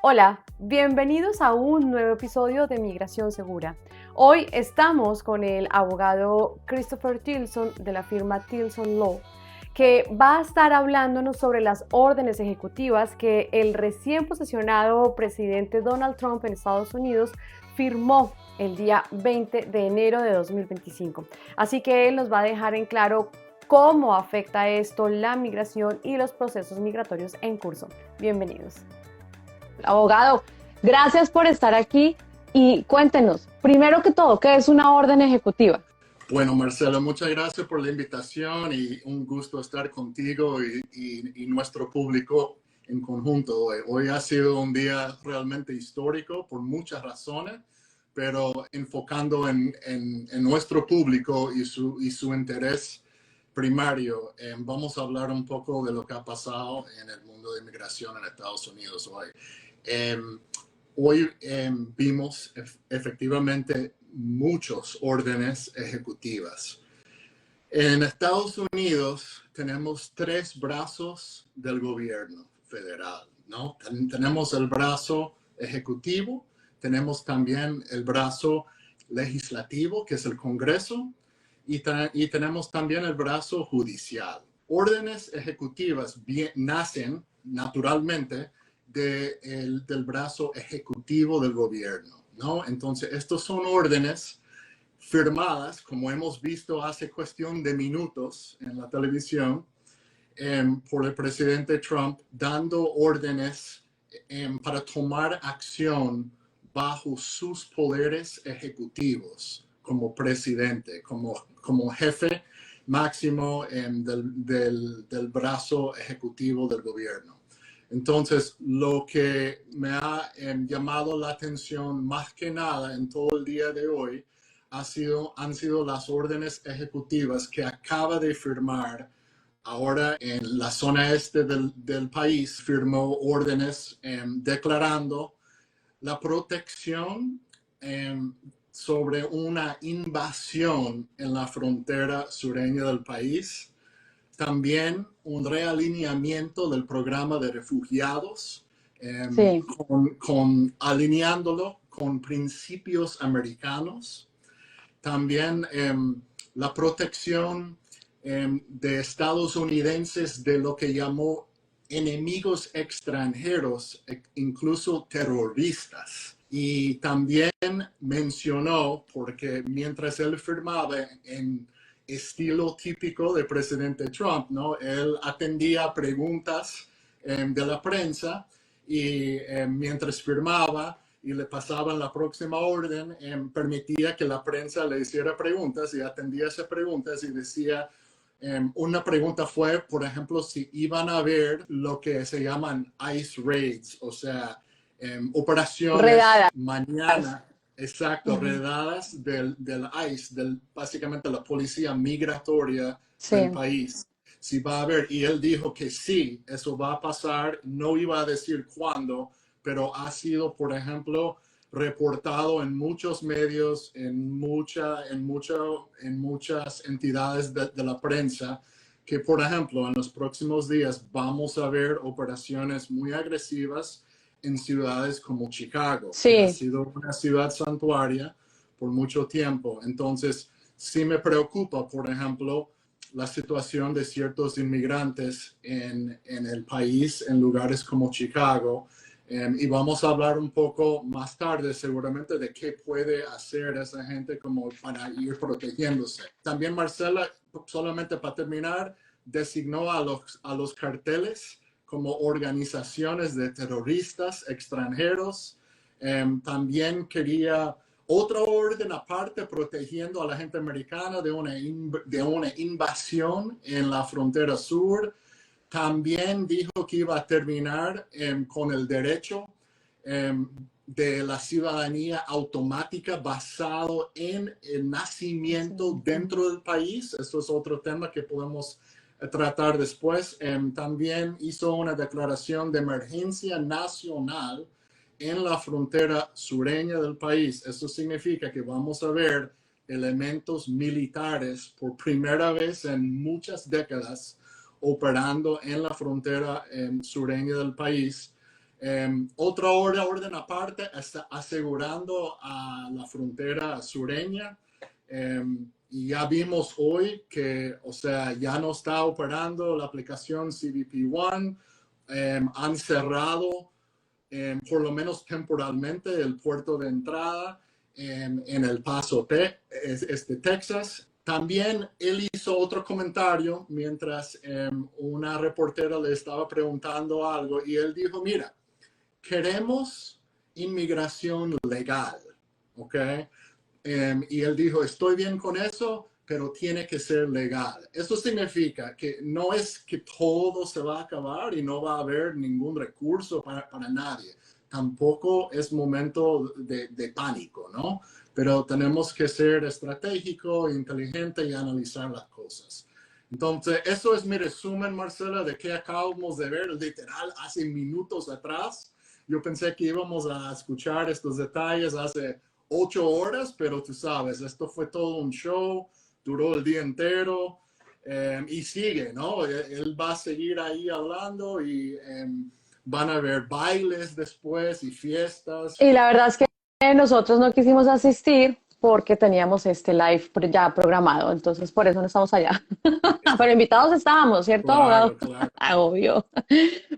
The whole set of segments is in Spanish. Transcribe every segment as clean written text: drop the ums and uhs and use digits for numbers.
Hola, bienvenidos a un nuevo episodio de Migración Segura. Hoy estamos con el abogado Christopher Tilson de la firma Tilson Law, que va a estar hablándonos sobre las órdenes ejecutivas que el recién posesionado presidente Donald Trump en Estados Unidos firmó el día 20 de enero de 2025. Así que él nos va a dejar en claro cómo afecta esto la migración y los procesos migratorios en curso. Bienvenidos. Abogado, gracias por estar aquí y cuéntenos, primero que todo, ¿qué es una orden ejecutiva? Bueno, Marcela, muchas gracias por la invitación y un gusto estar contigo y nuestro público en conjunto hoy. Hoy ha sido un día realmente histórico por muchas razones, pero enfocando en nuestro público y su interés primario, vamos a hablar un poco de lo que ha pasado en el mundo de inmigración en Estados Unidos hoy. Hoy vimos efectivamente muchas órdenes ejecutivas. En Estados Unidos tenemos tres brazos del gobierno federal, ¿no? Tenemos el brazo ejecutivo, tenemos también el brazo legislativo, que es el Congreso, y tenemos también el brazo judicial. Órdenes ejecutivas nacen naturalmente del brazo ejecutivo del gobierno, ¿no? Entonces, estos son órdenes firmadas, como hemos visto hace cuestión de minutos en la televisión, por el presidente Trump, dando órdenes para tomar acción bajo sus poderes ejecutivos como presidente, como jefe máximo del brazo ejecutivo del gobierno. Entonces, lo que me ha llamado la atención más que nada en todo el día de hoy han sido las órdenes ejecutivas que acaba de firmar ahora en la zona este del país. Firmó órdenes declarando la protección sobre una invasión en la frontera sureña del país. También un realineamiento del programa de refugiados, Sí. alineándolo con principios americanos. También la protección de estadounidenses de lo que llamó enemigos extranjeros, incluso terroristas. Y también mencionó, porque mientras él firmaba en estilo típico del presidente Trump, ¿no? Él atendía preguntas de la prensa y mientras firmaba y le pasaban la próxima orden, permitía que la prensa le hiciera preguntas y atendía esas preguntas y decía, una pregunta fue, por ejemplo, si iban a ver lo que se llaman ICE raids, o sea, operaciones Redadas. mañana. Exacto, Ujú. redadas del ICE, básicamente la policía migratoria del Sí. país. Si va a haber, y él dijo que sí, eso va a pasar, no iba a decir cuándo, pero ha sido, por ejemplo, reportado en muchos medios, en muchas entidades de la prensa, que, por ejemplo, en los próximos días vamos a ver operaciones muy agresivas en ciudades como Chicago, que ha Sí. sido una ciudad santuaria por mucho tiempo. Entonces, sí me preocupa, por ejemplo, la situación de ciertos inmigrantes en el país, en lugares como Chicago. Y vamos a hablar un poco más tarde seguramente de qué puede hacer esa gente como para ir protegiéndose. También Marcela, solamente para terminar, designó a los carteles como organizaciones de terroristas extranjeros. También quería otra orden aparte protegiendo a la gente americana de una invasión en la frontera sur. También dijo que iba a terminar con el derecho de la ciudadanía automática basado en el nacimiento dentro del país. Esto es otro tema que podemos tratar después. También hizo una declaración de emergencia nacional en la frontera sureña del país. Eso significa que vamos a ver elementos militares por primera vez en muchas décadas operando en la frontera sureña del país. Otra orden aparte está asegurando a la frontera sureña. Y ya vimos hoy que, o sea, ya no está operando la aplicación CBP One. Han cerrado, por lo menos temporalmente, el puerto de entrada en El Paso, Texas. También él hizo otro comentario mientras una reportera le estaba preguntando algo y él dijo, mira, queremos inmigración legal, ¿ok? Y él dijo, estoy bien con eso, pero tiene que ser legal. Eso significa que no es que todo se va a acabar y no va a haber ningún recurso para nadie. Tampoco es momento de pánico, ¿no? Pero tenemos que ser estratégico, inteligente y analizar las cosas. Entonces, eso es mi resumen, Marcela, de que acabamos de ver literal hace minutos atrás. Yo pensé que íbamos a escuchar estos detalles hace 8 horas, pero tú sabes, esto fue todo un show, duró el día entero y sigue, ¿no? Él va a seguir ahí hablando y van a haber bailes después y fiestas. Y la verdad es que nosotros no quisimos asistir porque teníamos este live ya programado, entonces por eso no estamos allá. Pero invitados estábamos, ¿cierto, abogado? Claro. Obvio.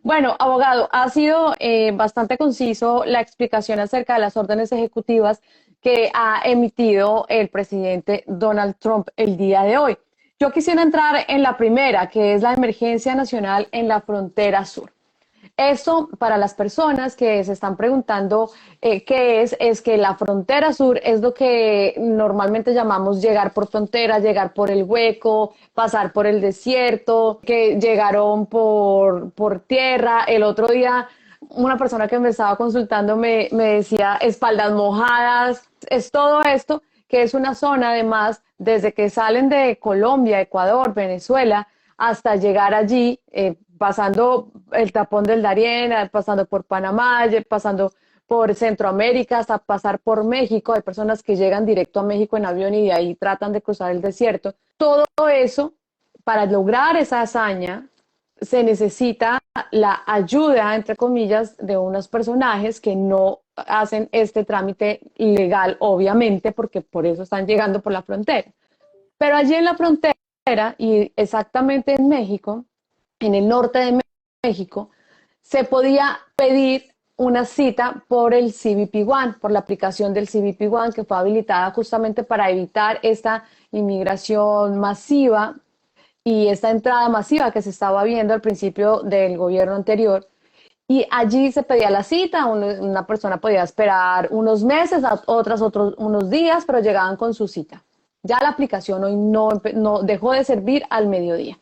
Bueno, abogado, ha sido bastante conciso la explicación acerca de las órdenes ejecutivas que ha emitido el presidente Donald Trump el día de hoy. Yo quisiera entrar en la primera, que es la emergencia nacional en la frontera sur. Esto, para las personas que se están preguntando qué es que la frontera sur es lo que normalmente llamamos llegar por frontera, llegar por el hueco, pasar por el desierto, que llegaron por tierra. El otro día, una persona que me estaba consultando me decía espaldas mojadas. Es todo esto, que es una zona además, desde que salen de Colombia, Ecuador, Venezuela, hasta llegar allí, pasando el tapón del Darién, pasando por Panamá, pasando por Centroamérica, hasta pasar por México. Hay personas que llegan directo a México en avión y de ahí tratan de cruzar el desierto. Todo eso, para lograr esa hazaña, se necesita la ayuda, entre comillas, de unos personajes que no hacen este trámite legal, obviamente, porque por eso están llegando por la frontera. Pero allí en la frontera, y exactamente en México, en el norte de México, se podía pedir una cita por el CBP One, por la aplicación del CBP One, que fue habilitada justamente para evitar esta inmigración masiva y esta entrada masiva que se estaba viendo al principio del gobierno anterior. Y allí se pedía la cita, una persona podía esperar unos meses, otros unos días, pero llegaban con su cita. Ya la aplicación hoy no dejó de servir al mediodía.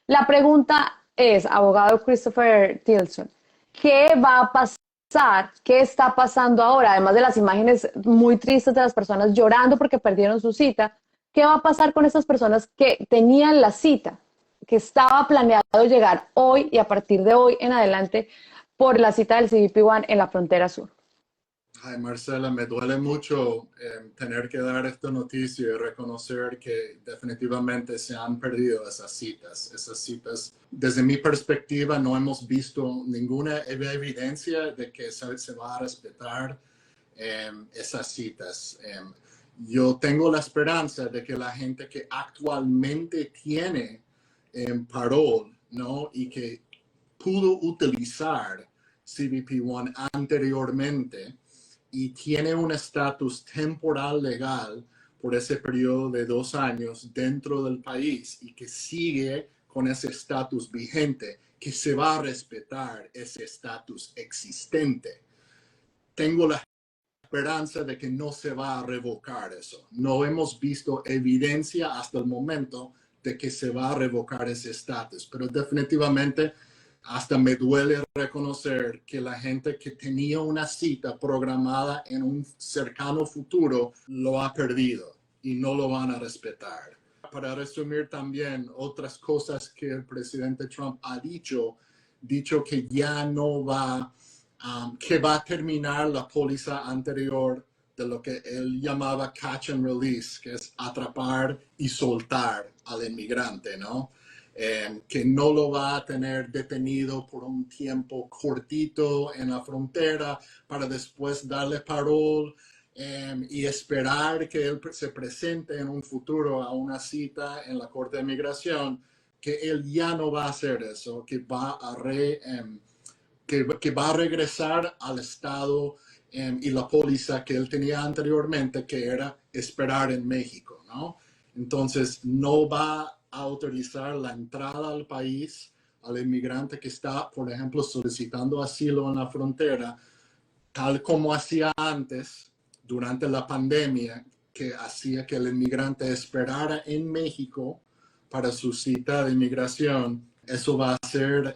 La pregunta es, abogado Christopher Tilson, ¿qué va a pasar? ¿Qué está pasando ahora? Además de las imágenes muy tristes de las personas llorando porque perdieron su cita, ¿qué va a pasar con esas personas que tenían la cita, que estaba planeado llegar hoy y a partir de hoy en adelante por la cita del CBP One en la frontera sur? Ay, Marcela, me duele mucho tener que dar esta noticia y reconocer que definitivamente se han perdido esas citas. Esas citas, desde mi perspectiva, no hemos visto ninguna evidencia de que se va a respetar esas citas. Yo tengo la esperanza de que la gente que actualmente tiene parol, ¿no? Y que pudo utilizar CBP One anteriormente, y tiene un estatus temporal legal por ese periodo de 2 años dentro del país y que sigue con ese estatus vigente, que se va a respetar ese estatus existente. Tengo la esperanza de que no se va a revocar eso. No hemos visto evidencia hasta el momento de que se va a revocar ese estatus, pero definitivamente hasta me duele reconocer que la gente que tenía una cita programada en un cercano futuro lo ha perdido y no lo van a respetar. Para resumir también otras cosas que el presidente Trump ha dicho que ya no va, que va a terminar la póliza anterior de lo que él llamaba catch and release, que es atrapar y soltar al inmigrante, ¿no? que no lo va a tener detenido por un tiempo cortito en la frontera para después darle parol y esperar que él se presente en un futuro a una cita en la Corte de Migración, que él ya no va a hacer eso, que va a que va a regresar al estado y la póliza que él tenía anteriormente, que era esperar en México, ¿no? Entonces, no va a autorizar la entrada al país al inmigrante que está, por ejemplo, solicitando asilo en la frontera, tal como hacía antes, durante la pandemia, que hacía que el inmigrante esperara en México para su cita de inmigración. Eso va a ser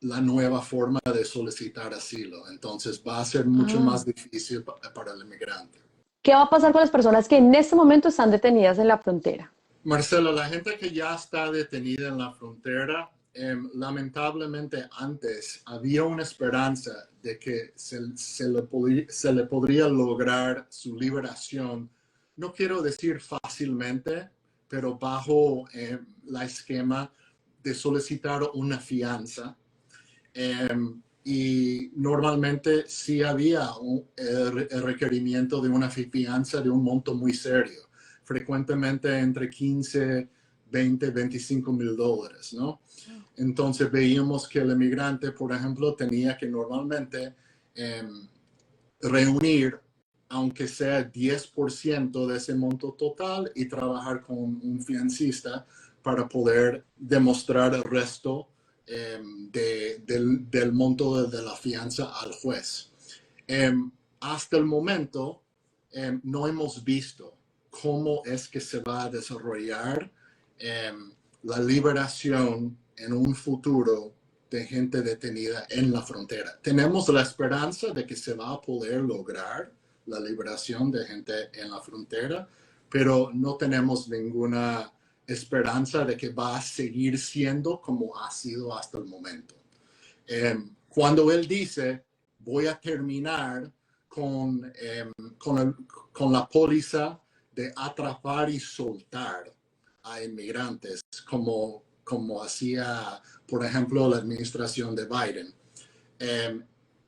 la nueva forma de solicitar asilo. Entonces va a ser mucho Ah. más difícil para el inmigrante. ¿Qué va a pasar con las personas que en este momento están detenidas en la frontera? Marcelo, la gente que ya está detenida en la frontera, lamentablemente antes había una esperanza de que se le podría lograr su liberación. No quiero decir fácilmente, pero bajo la esquema de solicitar una fianza. Y normalmente sí había el requerimiento de una fianza de un monto muy serio, frecuentemente entre 15, 20, $25,000, ¿no? Entonces veíamos que el inmigrante, por ejemplo, tenía que normalmente reunir, aunque sea 10% de ese monto total, y trabajar con un fiancista para poder demostrar el resto del monto de la fianza al juez. Hasta el momento no hemos visto cómo es que se va a desarrollar la liberación en un futuro de gente detenida en la frontera. Tenemos la esperanza de que se va a poder lograr la liberación de gente en la frontera, pero no tenemos ninguna esperanza de que va a seguir siendo como ha sido hasta el momento. Cuando él dice, voy a terminar con la póliza de atrapar y soltar a inmigrantes, como hacía, por ejemplo, la administración de Biden.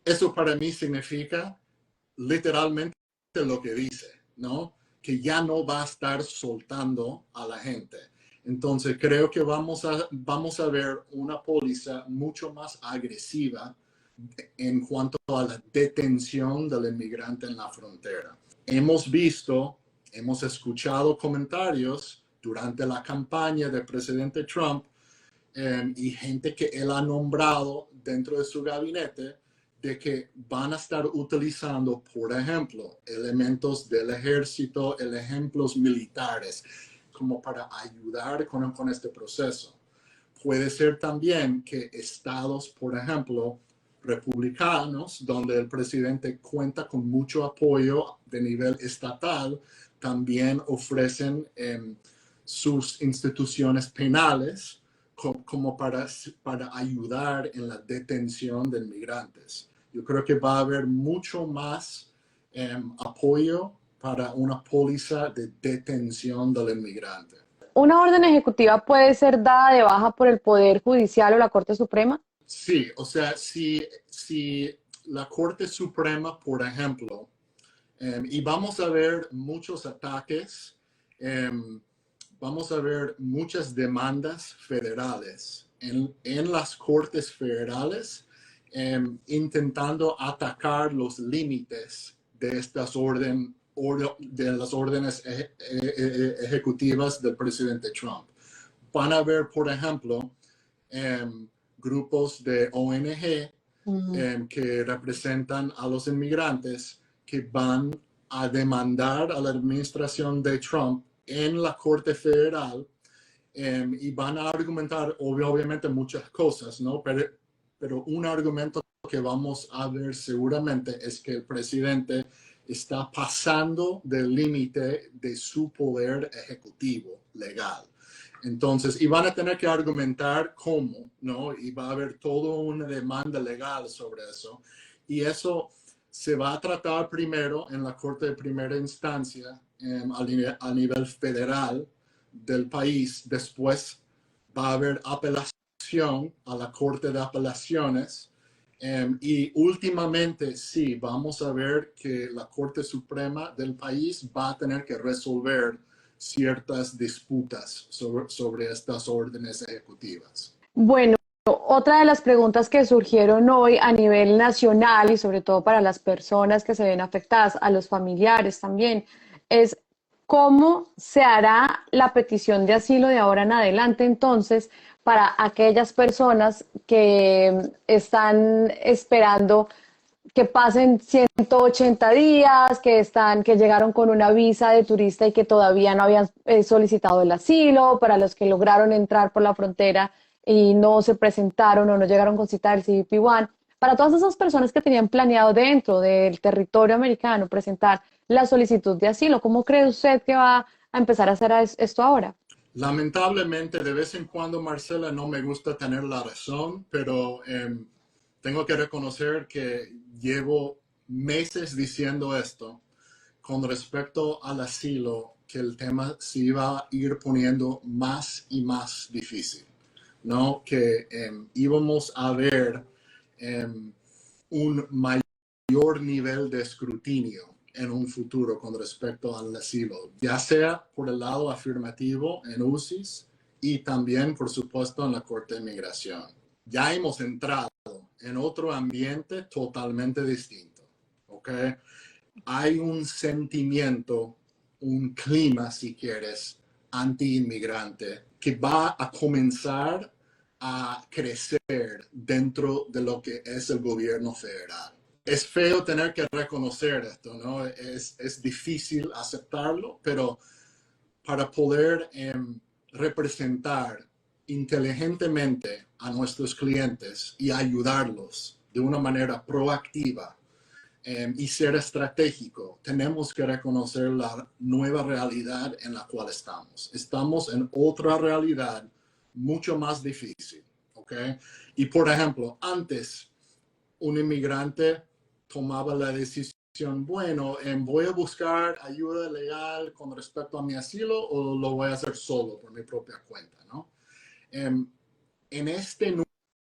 Eso para mí significa literalmente lo que dice, ¿no? Que ya no va a estar soltando a la gente. Entonces creo que vamos a ver una póliza mucho más agresiva en cuanto a la detención del inmigrante en la frontera. Hemos escuchado comentarios durante la campaña del presidente Trump y gente que él ha nombrado dentro de su gabinete, de que van a estar utilizando, por ejemplo, elementos del ejército, ejemplos militares, como para ayudar con este proceso. Puede ser también que estados, por ejemplo, republicanos, donde el presidente cuenta con mucho apoyo de nivel estatal, también ofrecen sus instituciones penales como para ayudar en la detención de inmigrantes. Yo creo que va a haber mucho más apoyo para una póliza de detención del inmigrante. ¿Una orden ejecutiva puede ser dada de baja por el Poder Judicial o la Corte Suprema? Sí, o sea, si la Corte Suprema, por ejemplo, y vamos a ver muchos ataques, vamos a ver muchas demandas federales en las cortes federales intentando atacar los límites de estas de las órdenes ejecutivas del presidente Trump. Van a ver, por ejemplo, grupos de ONG que representan a los inmigrantes que van a demandar a la administración de Trump en la Corte Federal y van a argumentar obviamente muchas cosas, ¿no? Pero un argumento que vamos a ver seguramente es que el presidente está pasando del límite de su poder ejecutivo legal. Entonces, y van a tener que argumentar cómo, ¿no? Y va a haber toda una demanda legal sobre eso. Y eso se va a tratar primero en la Corte de Primera Instancia a nivel federal del país. Después va a haber apelación a la Corte de Apelaciones. Y últimamente sí, vamos a ver que la Corte Suprema del país va a tener que resolver ciertas disputas sobre estas órdenes ejecutivas. Bueno, otra de las preguntas que surgieron hoy a nivel nacional y sobre todo para las personas que se ven afectadas, a los familiares también, es cómo se hará la petición de asilo de ahora en adelante entonces para aquellas personas que están esperando que pasen 180 días, que llegaron con una visa de turista y que todavía no habían solicitado el asilo, para los que lograron entrar por la frontera y no se presentaron o no llegaron con cita del CBP-1, para todas esas personas que tenían planeado dentro del territorio americano presentar la solicitud de asilo. ¿Cómo cree usted que va a empezar a hacer esto ahora? Lamentablemente, de vez en cuando, Marcela, no me gusta tener la razón, pero tengo que reconocer que llevo meses diciendo esto con respecto al asilo, que el tema se iba a ir poniendo más y más difícil, ¿no? Que íbamos a ver un mayor nivel de escrutinio en un futuro con respecto al asilo, ya sea por el lado afirmativo en UCIS y también, por supuesto, en la Corte de Migración. Ya hemos entrado en otro ambiente totalmente distinto, ¿ok? Hay un sentimiento, un clima, si quieres, anti-inmigrante que va a comenzar a crecer dentro de lo que es el gobierno federal. Es feo tener que reconocer esto, ¿no? Es difícil aceptarlo, pero para poder representar inteligentemente a nuestros clientes y ayudarlos de una manera proactiva y ser estratégico, tenemos que reconocer la nueva realidad en la cual estamos. Estamos en otra realidad mucho más difícil, ¿ok? Y por ejemplo, antes un inmigrante tomaba la decisión, bueno, voy a buscar ayuda legal con respecto a mi asilo o lo voy a hacer solo por mi propia cuenta, ¿no? En este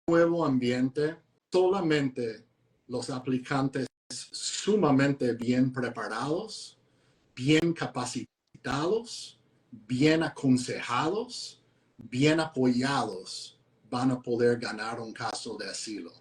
nuevo ambiente, solamente los aplicantes sumamente bien preparados, bien capacitados, bien aconsejados, bien apoyados, van a poder ganar un caso de asilo.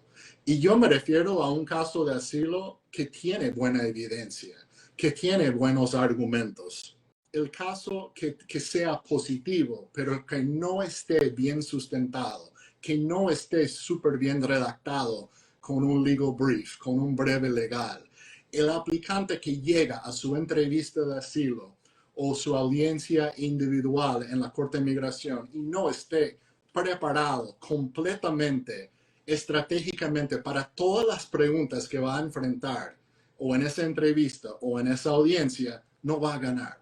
Y yo me refiero a un caso de asilo que tiene buena evidencia, que tiene buenos argumentos. El caso que sea positivo, pero que no esté bien sustentado, que no esté súper bien redactado con un legal brief, con un breve legal. El aplicante que llega a su entrevista de asilo o su audiencia individual en la Corte de Migración y no esté preparado completamente, estratégicamente para todas las preguntas que va a enfrentar o en esa entrevista o en esa audiencia, no va a ganar.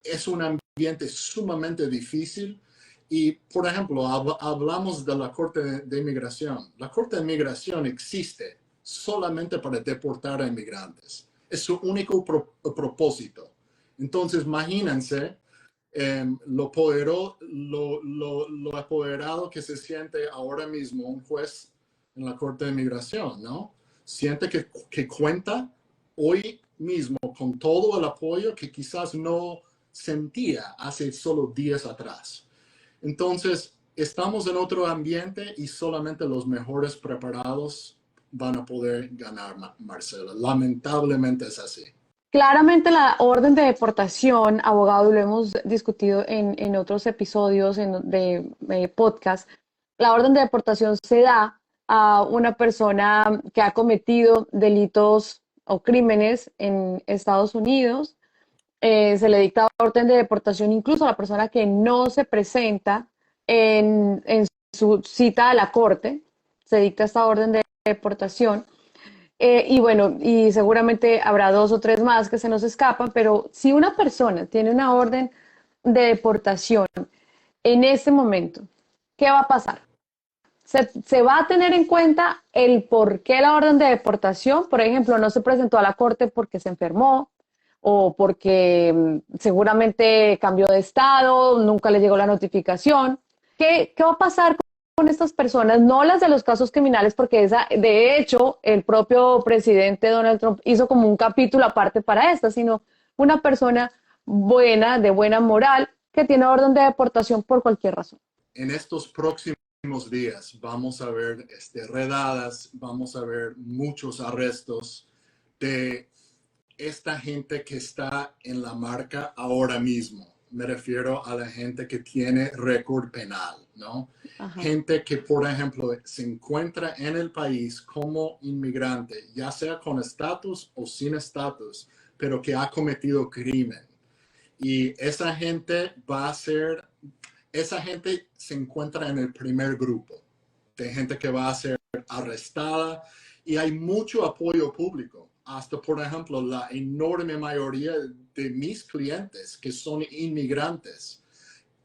Es un ambiente sumamente difícil y, por ejemplo, hablamos de la Corte de Inmigración. La Corte de Inmigración existe solamente para deportar a inmigrantes. Es su único propósito. Entonces, imagínense lo apoderado que se siente ahora mismo un juez en la Corte de Inmigración, ¿no? Siente que cuenta hoy mismo con todo el apoyo que quizás no sentía hace solo días atrás. Entonces, estamos en otro ambiente y solamente los mejores preparados van a poder ganar, Marcela. Lamentablemente es así. Claramente la orden de deportación, abogado, lo hemos discutido en otros episodios de podcast, la orden de deportación se da a una persona que ha cometido delitos o crímenes en Estados Unidos. Se le dicta orden de deportación incluso a la persona que no se presenta en su cita a la corte, se dicta esta orden de deportación. Y bueno, y seguramente habrá dos o tres más que se nos escapan, pero si una persona tiene una orden de deportación en este momento, ¿qué va a pasar? Se va a tener en cuenta el por qué la orden de deportación, por ejemplo, no se presentó a la corte porque se enfermó o porque seguramente cambió de estado, nunca le llegó la notificación. ¿Qué va a pasar con estas personas? No las de los casos criminales, porque de hecho, el propio presidente Donald Trump hizo como un capítulo aparte para esta, sino una persona buena, de buena moral, que tiene orden de deportación por cualquier razón. En estos próximos días vamos a ver redadas, vamos a ver muchos arrestos de esta gente que está en la marca ahora mismo. Me refiero a la gente que tiene récord penal, ¿no? Ajá. Gente que, por ejemplo, se encuentra en el país como inmigrante, ya sea con estatus o sin estatus, pero que ha cometido crimen. Y esa gente se encuentra en el primer grupo de gente que va a ser arrestada y hay mucho apoyo público. Hasta, por ejemplo, la enorme mayoría de mis clientes que son inmigrantes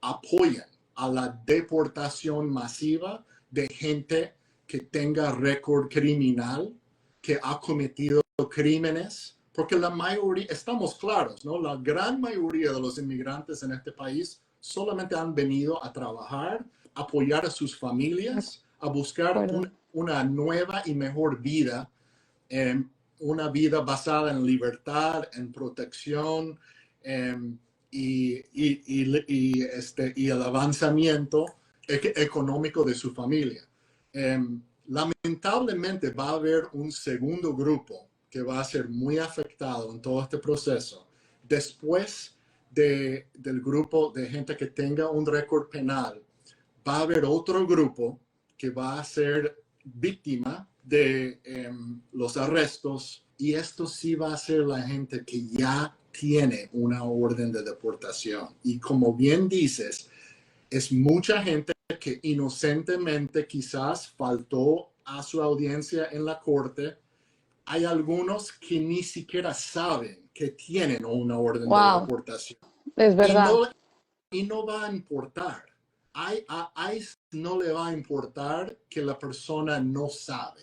apoyan a la deportación masiva de gente que tenga récord criminal, que ha cometido crímenes, porque la mayoría, estamos claros, ¿no? La gran mayoría de los inmigrantes en este país solamente han venido a trabajar, apoyar a sus familias, a buscar una nueva y mejor vida, una vida basada en libertad, en protección y el avanzamiento económico de su familia. Lamentablemente va a haber un segundo grupo que va a ser muy afectado en todo este proceso. Después del grupo de gente que tenga un récord penal, va a haber otro grupo que va a ser víctima de los arrestos, y esto sí va a ser la gente que ya tiene una orden de deportación. Y como bien dices, es mucha gente que inocentemente quizás faltó a su audiencia en la corte. Hay algunos que ni siquiera saben que tienen una orden de deportación. Es verdad. Y no va a importar. A ICE no le va a importar que la persona no sabe,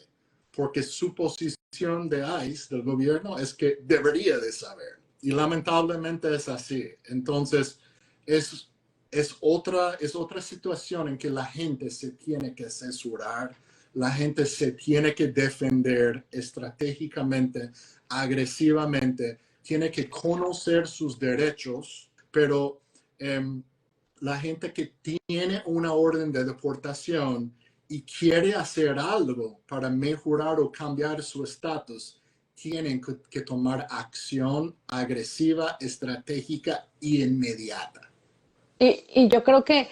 porque su posición de ICE, del gobierno, es que debería de saber. Y lamentablemente es así. Entonces, es otra situación en que la gente se tiene que asesorar, la gente se tiene que defender estratégicamente, agresivamente, tiene que conocer sus derechos, pero la gente que tiene una orden de deportación y quiere hacer algo para mejorar o cambiar su estatus, tienen que tomar acción agresiva, estratégica y inmediata. Y yo creo que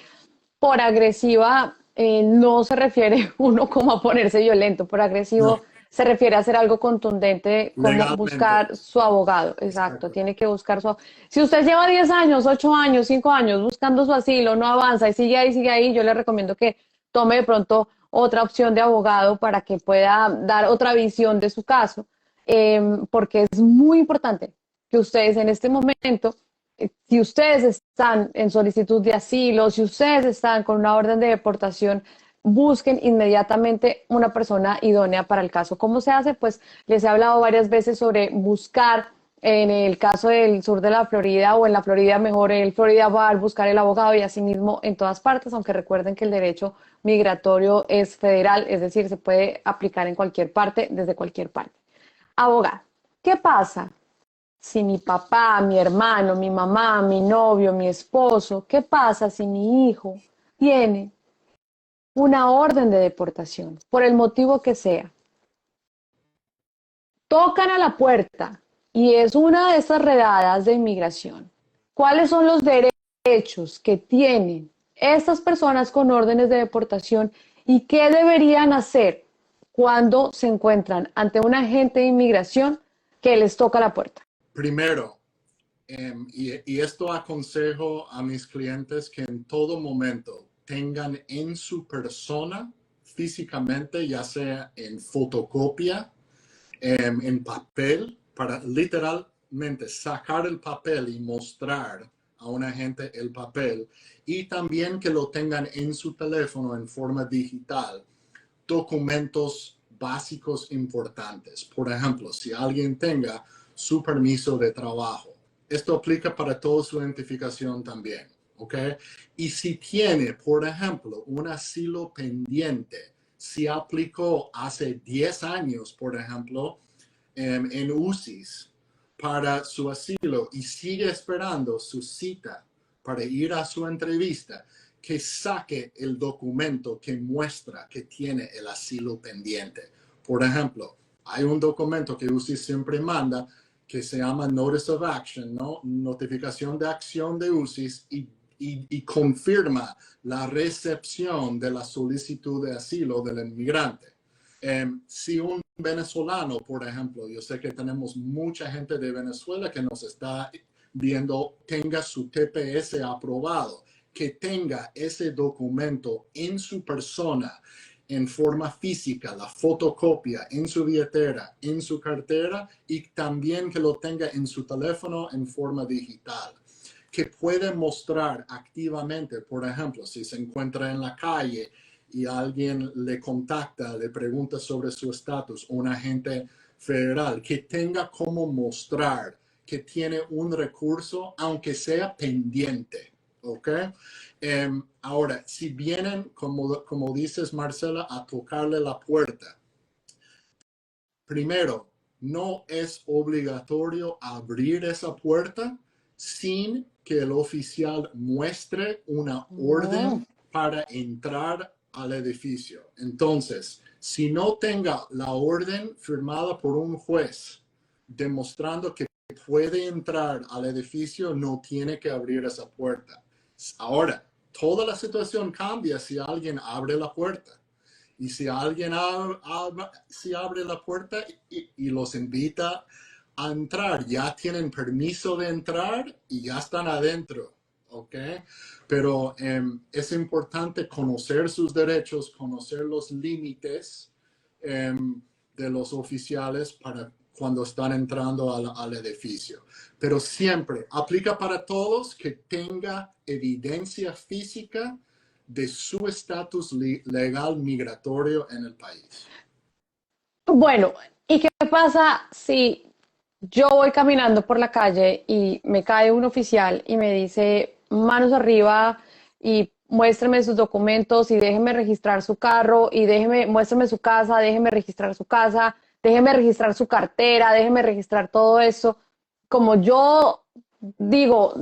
por agresiva no se refiere uno como a ponerse violento, por agresivo se refiere a hacer algo contundente, como legalmente buscar su abogado. Exacto, tiene que buscar su abogado. Si usted lleva 10 años, 8 años, 5 años buscando su asilo, no avanza y sigue ahí, yo le recomiendo que tome de pronto otra opción de abogado para que pueda dar otra visión de su caso, porque es muy importante que ustedes en este momento, si ustedes están en solicitud de asilo, si ustedes están con una orden de deportación, busquen inmediatamente una persona idónea para el caso. ¿Cómo se hace? Pues les he hablado varias veces sobre buscar, en el caso del sur de la Florida o en la Florida mejor, el Florida Bar, buscar el abogado y asimismo en todas partes, aunque recuerden que el derecho migratorio es federal, es decir, se puede aplicar en cualquier parte, desde cualquier parte. Abogado, ¿qué pasa si mi papá, mi hermano, mi mamá, mi novio, mi esposo, qué pasa si mi hijo tiene una orden de deportación, por el motivo que sea? Tocan a la puerta y es una de estas redadas de inmigración. ¿Cuáles son los derechos que tienen estas personas con órdenes de deportación y qué deberían hacer cuando se encuentran ante un agente de inmigración que les toca la puerta? Primero, y esto aconsejo a mis clientes que en todo momento tengan en su persona, físicamente, ya sea en fotocopia, en papel, para literalmente sacar el papel y mostrar a un agente el papel, y también que lo tengan en su teléfono en forma digital, documentos básicos importantes. Por ejemplo, si alguien tenga su permiso de trabajo. Esto aplica para toda su identificación también, ¿ok? Y si tiene, por ejemplo, un asilo pendiente, si aplicó hace 10 años, por ejemplo, en UCIS para su asilo y sigue esperando su cita para ir a su entrevista, que saque el documento que muestra que tiene el asilo pendiente. Por ejemplo, hay un documento que UCIS siempre manda que se llama Notice of Action, ¿no? Notificación de acción de UCIS y confirma la recepción de la solicitud de asilo del inmigrante. Si un venezolano, por ejemplo, yo sé que tenemos mucha gente de Venezuela que nos está viendo, tenga su TPS aprobado, que tenga ese documento en su persona, en forma física, la fotocopia en su billetera, en su cartera y también que lo tenga en su teléfono en forma digital, que puede mostrar activamente, por ejemplo, si se encuentra en la calle y alguien le contacta, le pregunta sobre su estatus, un agente federal, que tenga como mostrar que tiene un recurso, aunque sea pendiente, ¿ok? Ahora, si vienen, como dices, Marcela, a tocarle la puerta, primero, no es obligatorio abrir esa puerta sin que el oficial muestre una orden para entrar al edificio. Entonces, si no tenga la orden firmada por un juez demostrando que puede entrar al edificio, no tiene que abrir esa puerta. Ahora, toda la situación cambia si alguien abre la puerta. Y si alguien abre la puerta y los invita a entrar, ya tienen permiso de entrar y ya están adentro, ¿ok? Pero es importante conocer sus derechos, conocer los límites de los oficiales para cuando están entrando al edificio. Pero siempre aplica para todos que tenga evidencia física de su estatus legal migratorio en el país. Bueno, ¿y qué pasa si yo voy caminando por la calle y me cae un oficial y me dice manos arriba y muéstreme sus documentos y déjeme registrar su carro y muéstreme su casa, déjeme registrar su casa, déjeme registrar su cartera, déjeme registrar todo eso? Como yo digo,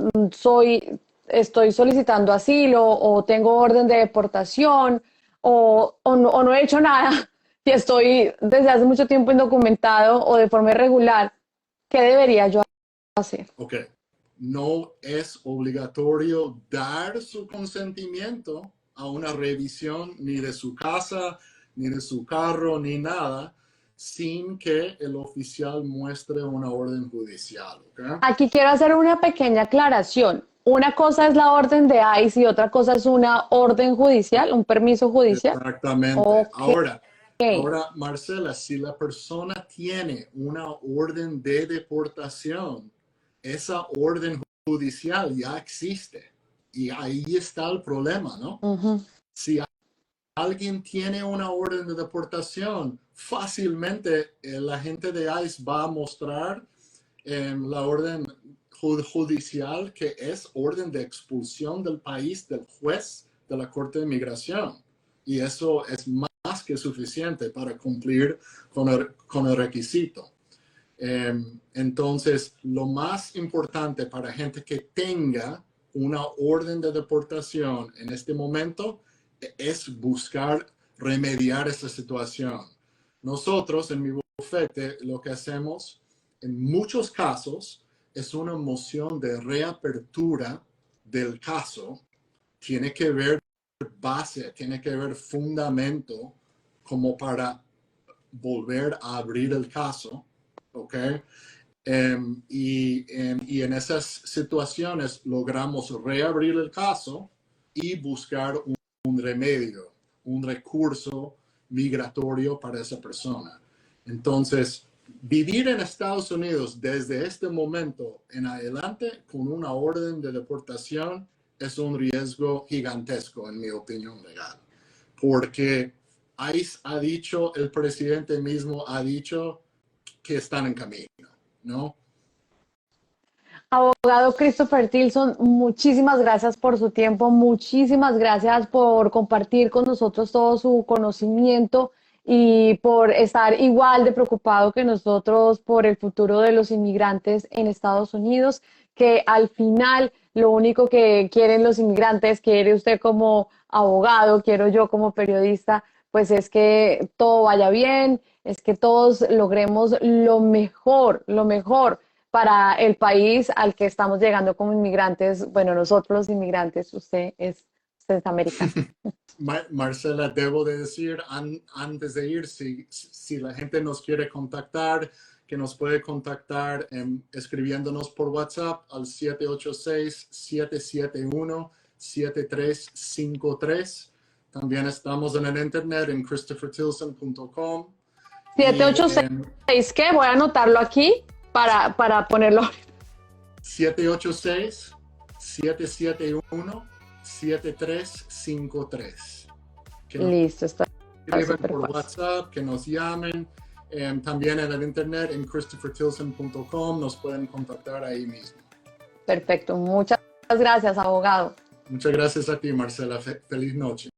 estoy solicitando asilo o tengo orden de deportación o no he hecho nada y estoy desde hace mucho tiempo indocumentado o de forma irregular, ¿qué debería yo hacer? Ok, no es obligatorio dar su consentimiento a una revisión ni de su casa, ni de su carro, ni nada, sin que el oficial muestre una orden judicial. ¿Okay? Aquí quiero hacer una pequeña aclaración. Una cosa es la orden de ICE y otra cosa es una orden judicial, un permiso judicial. Exactamente. Okay. Ahora, Marcela, si la persona tiene una orden de deportación, esa orden judicial ya existe. Y ahí está el problema, ¿no? Si alguien tiene una orden de deportación, fácilmente el agente de ICE va a mostrar la orden judicial que es orden de expulsión del país del juez de la Corte de Migración. Y eso es más que suficiente para cumplir con el requisito. Entonces, lo más importante para gente que tenga una orden de deportación en este momento es buscar remediar esa situación. Nosotros en mi bufete lo que hacemos en muchos casos es una moción de reapertura del caso. Tiene que ver base, tiene que ver fundamento como para volver a abrir el caso, ¿ok? Y en esas situaciones logramos reabrir el caso y buscar un remedio, un recurso migratorio para esa persona. Entonces, vivir en Estados Unidos desde este momento en adelante con una orden de deportación es un riesgo gigantesco, en mi opinión legal, porque ICE ha dicho, el presidente mismo ha dicho que están en camino, ¿no? Abogado Christopher Tilson, muchísimas gracias por su tiempo, muchísimas gracias por compartir con nosotros todo su conocimiento y por estar igual de preocupado que nosotros por el futuro de los inmigrantes en Estados Unidos, que al final lo único que quieren los inmigrantes, quiere usted como abogado, quiero yo como periodista, pues es que todo vaya bien, es que todos logremos lo mejor para el país al que estamos llegando como inmigrantes. Bueno, nosotros los inmigrantes, usted es americano. Marcela, debo de decir antes de ir, si la gente nos quiere contactar, que nos puede contactar escribiéndonos por WhatsApp al 786-771-7353. También estamos en el internet en christophertilson.com. 786, ¿qué? Voy a anotarlo aquí para ponerlo. 786-771-7353. Listo, está Escriban súper por fácil. WhatsApp, que nos llamen. También en el internet en christophertilson.com nos pueden contactar ahí mismo. Perfecto, muchas gracias, abogado. Muchas gracias a ti, Marcela. Feliz noche.